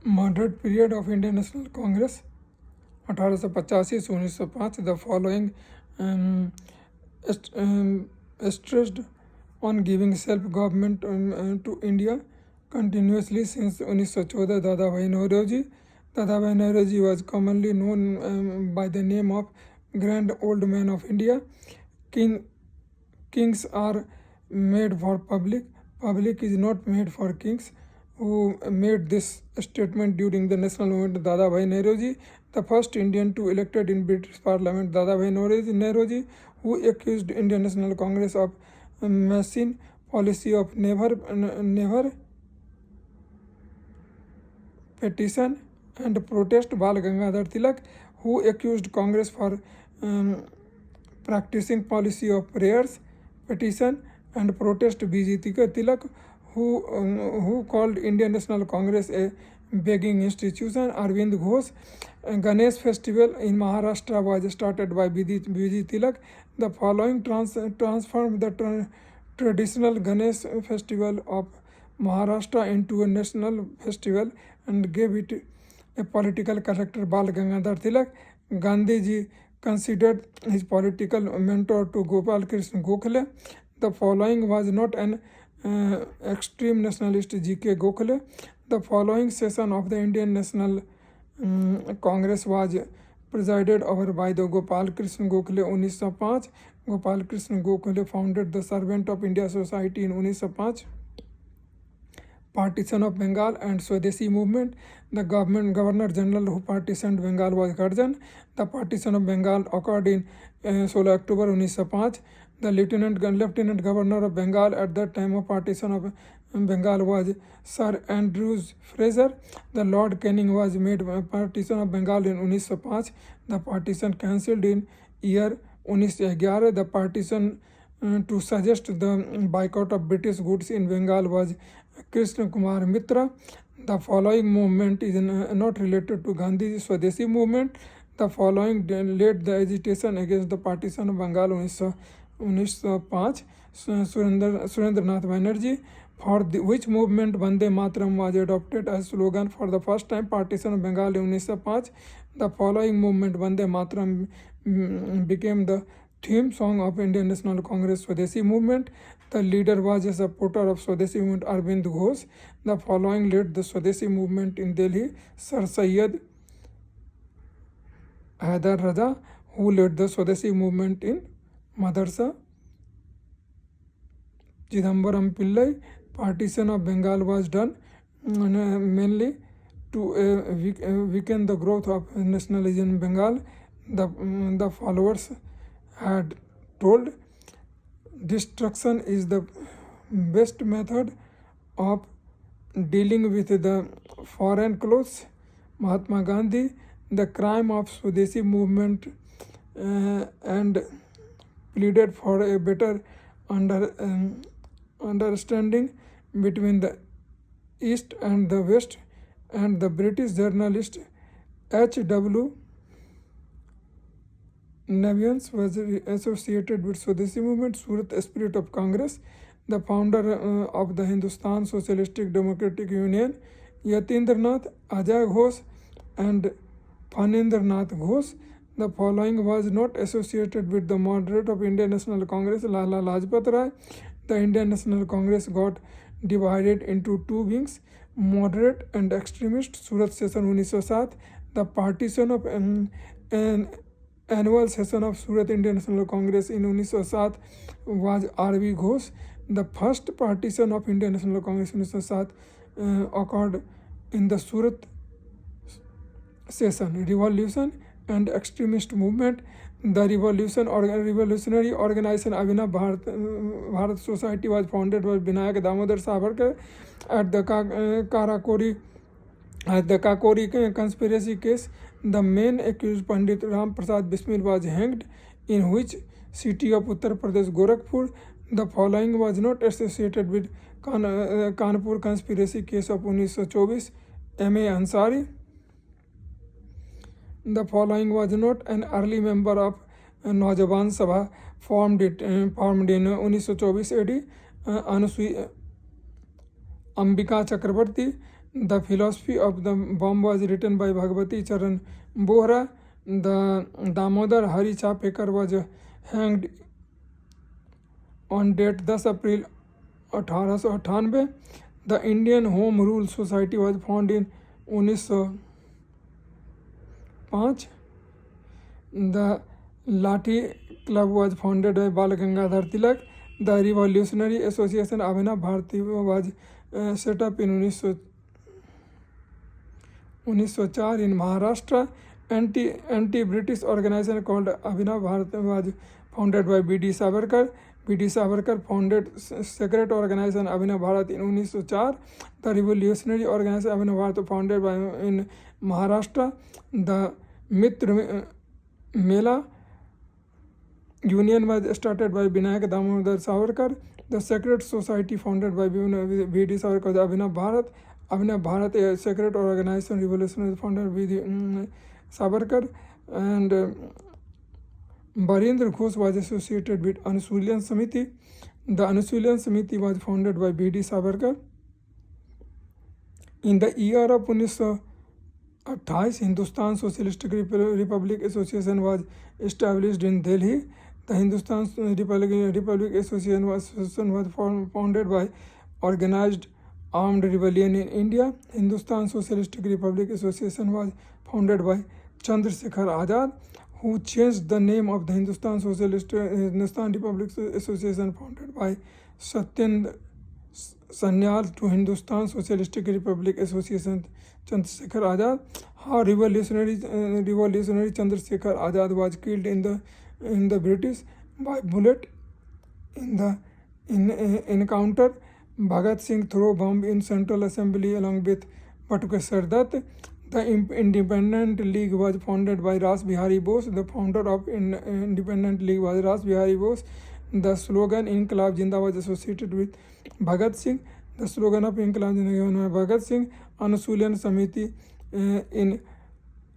Moderate period of Indian National Congress 1885 से 1905. The following stressed on giving self-government to India continuously since 1914. Dadabhai Nauroji. Dadabhai Nauroji was commonly known by the name of Grand Old Man of India. Kings are made for public. Public is not made for kings. Who made this statement during the national movement? Dadabhai Nauroji. The first Indian to elected in British Parliament, Dadabhai Nauroji, who accused Indian National Congress of machine policy of never petition and protest. Bal Gangadhar Tilak, who accused Congress for practicing policy of prayers, petition and protest. B.G. Tilak, who called Indian National Congress a begging institution. Arvind Ghosh. Ganesh festival in Maharashtra was started by B.G. Tilak. The following transformed the traditional Ganesh festival of Maharashtra into a national festival and gave it a political character. Bal Gangadhar Tilak. Gandhiji considered his political mentor to Gopal Krishna Gokhale. The following was not an extreme nationalist. G.K. Gokhale. The following session of the Indian National Congress was presided over by the Gopal Krishna Gokhale. 1905. Gopal Krishna Gokhale founded the Servant of India Society in 1905. Partition of Bengal and Swadeshi movement. The Governor General who partitioned Bengal was Garjan. The partition of Bengal occurred in 16 October 1905. The Lieutenant Governor of Bengal at the time of partition of Bengal was Sir Andrews Fraser. The Lord Canning was made partition of Bengal in 1905. The partition cancelled in year 1911. The partition to suggest the boycott of British goods in Bengal was Krishna Kumar Mitra. The following movement is not related to Gandhi's Swadeshi movement. The following led the agitation against the partition of Bengal 1905. Surendranath Banerjee, for which movement Vande Mataram was adopted as slogan for the first time. Partition of Bengal in 1905. The following movement Vande Mataram became the theme song of Indian National Congress Swadeshi movement. The leader was a supporter of Swadeshi movement, Arvind Ghosh. The following led the Swadeshi movement in Delhi: Sir Syed Hyder Raja, who led the Swadeshi movement in Madrasa. Chidambaram Pillai. Partition of Bengal was done mainly to weaken the growth of nationalism in Bengal. The followers had told destruction is the best method of dealing with the foreign clothes. Mahatma Gandhi. The crime of Swadeshi movement and pleaded for a better understanding between the East and the West. And the British journalist H.W. Navians was associated with Swadeshi movement. Surat Spirit of Congress. The founder of the Hindustan Socialistic Democratic Union, Yatindranath, Ajay Ghosh and Phanindranath Ghosh. The following was not associated with the moderate of Indian National Congress, Lala Lajpat Rai. The Indian National Congress got divided into two wings, moderate and extremist. Surat session 1907. The partition of an annual session of Surat Indian National Congress in 1907 was R.V. Ghosh. The first partition of Indian National Congress in 1907 occurred in the Surat session. Revolution and extremist movement. The revolutionary organization Abhinav Bharat Society was founded by Vinayak Damodar Savarkar at the Kakori conspiracy case. The main accused Pandit Ram Prasad Bismil was hanged, in which city of Uttar Pradesh, Gorakhpur. The following was not associated with Kanpur conspiracy case of 1924. M.A. Ansari. The following was not an early member of Naujawan Sabha formed in 1924 AD. Ambika Chakrabarti. The Philosophy of the Bomb was written by Bhagavati Charan Bohra. The Damodar Hari Chapekar was hanged on date 10 April 1898. The Indian Home Rule Society was founded in 1905. The Lathi Club was founded by Bal Gangadhar Tilak. The Revolutionary Association Abhinav Bharati was set up in 1904 in Maharashtra. Anti-British organization called Abhinav Bharat was founded by B.D. Savarkar. B.D. Savarkar founded secret organization Abhinav Bharat in 1904. The revolutionary organization Abhinav Bharat founded by in Maharashtra. The Mitra Mela Union was started by Vinayak Damodar Savarkar. The secret society founded by B.D. Savarkar, the Abhinav Bharat. Abhinav Bharat, a secret organization, revolutionary founded by Savarkar. And Barendra Ghosh was associated with Anushoolan Samiti. The Anushoolan Samiti was founded by B.D. Savarkar. In the year of 1928, Hindustan Socialistic Republic Association was established in Delhi. The Hindustan Republic Association was founded by organized armed rebellion in India. Hindustan Socialistic Republic Association was founded by Chandrasekhar Azad, who changed the name of the Hindustan Republic Association founded by Satyendra Sanyal to Hindustan Socialistic Republic Association Chandrasekhar Azad. How revolutionary Chandrasekhar Azad was killed in the British by bullet in the encounter. Bhagat Singh threw bomb in Central Assembly along with Batukeshwar Dutt. The Independent League was founded by Ras Bihari Bose. The founder of Independent League was Ras Bihari Bose. The slogan Inqilab Zinda was associated with Bhagat Singh. The slogan of Inqilab Zinda given by Bhagat Singh. Anushoolan Samiti in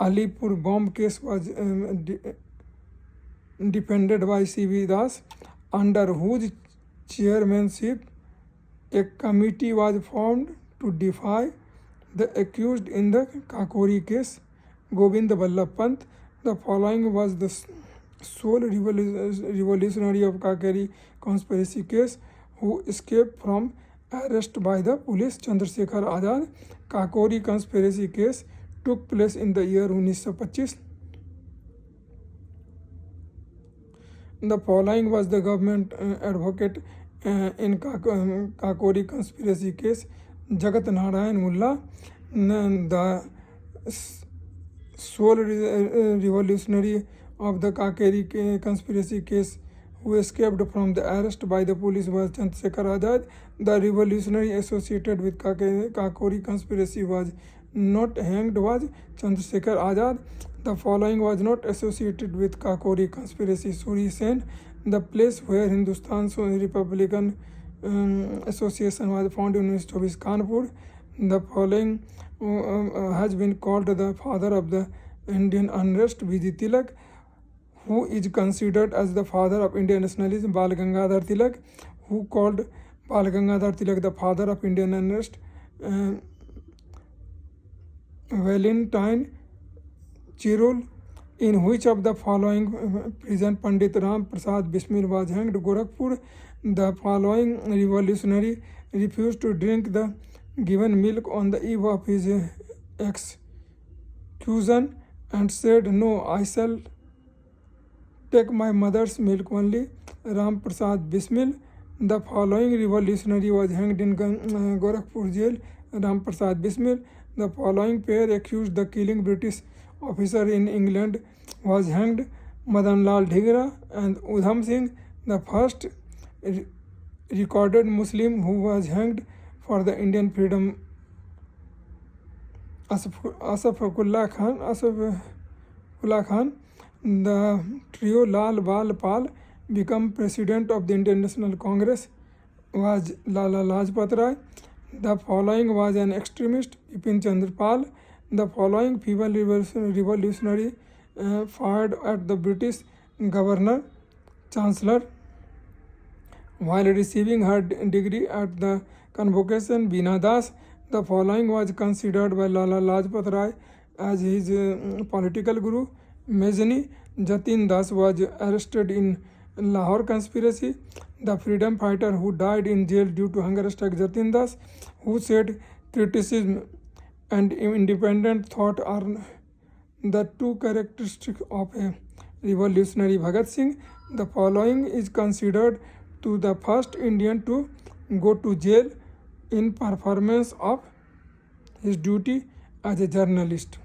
Alipur bomb case was defended by C.V. Das, under whose chairmanship a committee was formed to defy the accused in the Kakori case, Govind Vallabh Pant. The following was the sole revolutionary of Kakori conspiracy case who escaped from arrest by the police. Chandrasekhar Azad. Kakori conspiracy case took place in the year 1925. The following was the government advocate in Kakori conspiracy case, Jagat Narayan Mullah. The sole revolutionary of the Kakori conspiracy case who escaped from the arrest by the police was Chandrasekhar Azad. The revolutionary associated with Kakori conspiracy was not hanged was Chandrasekhar Azad. The following was not associated with Kakori conspiracy: Suri Sen. The place where Hindustan Republican Association was founded in 1924, Kanpur. The following has been called the father of the Indian unrest: V.G. Tilak. Who is considered as the father of Indian nationalism: Bal Gangadhar Tilak. Who called Bal Gangadhar Tilak the father of Indian unrest? Valentine Chirul. In which of the following prison Pandit Ram Prasad Bismil was hanged? Gorakhpur. The following revolutionary refused to drink the given milk on the eve of his execution and said, "No, I shall take my mother's milk only." Ram Prasad Bismil. The following revolutionary was hanged in Gorakhpur jail: Ram Prasad Bismil. The following pair accused the killing British officer in England was hanged: Madan Lal Dhigra and Udham Singh. The first recorded Muslim who was hanged for the Indian freedom, Asafullah Khan. The trio Lal Bal Pal become president of the Indian National Congress was Lala Lajpat Rai. The following was an extremist: Bipin Chandra Pal. The following female revolutionary fired at the British governor chancellor while receiving her degree at the convocation: Veena Das. The following was considered by Lala Lajpat Rai as his political guru. Majni Jatin Das was arrested in Lahore conspiracy. The freedom fighter who died in jail due to hunger strike, Jatin Das, who said criticism and independent thought are the two characteristics of a revolutionary, Bhagat Singh. The following is considered to the first Indian to go to jail in performance of his duty as a journalist.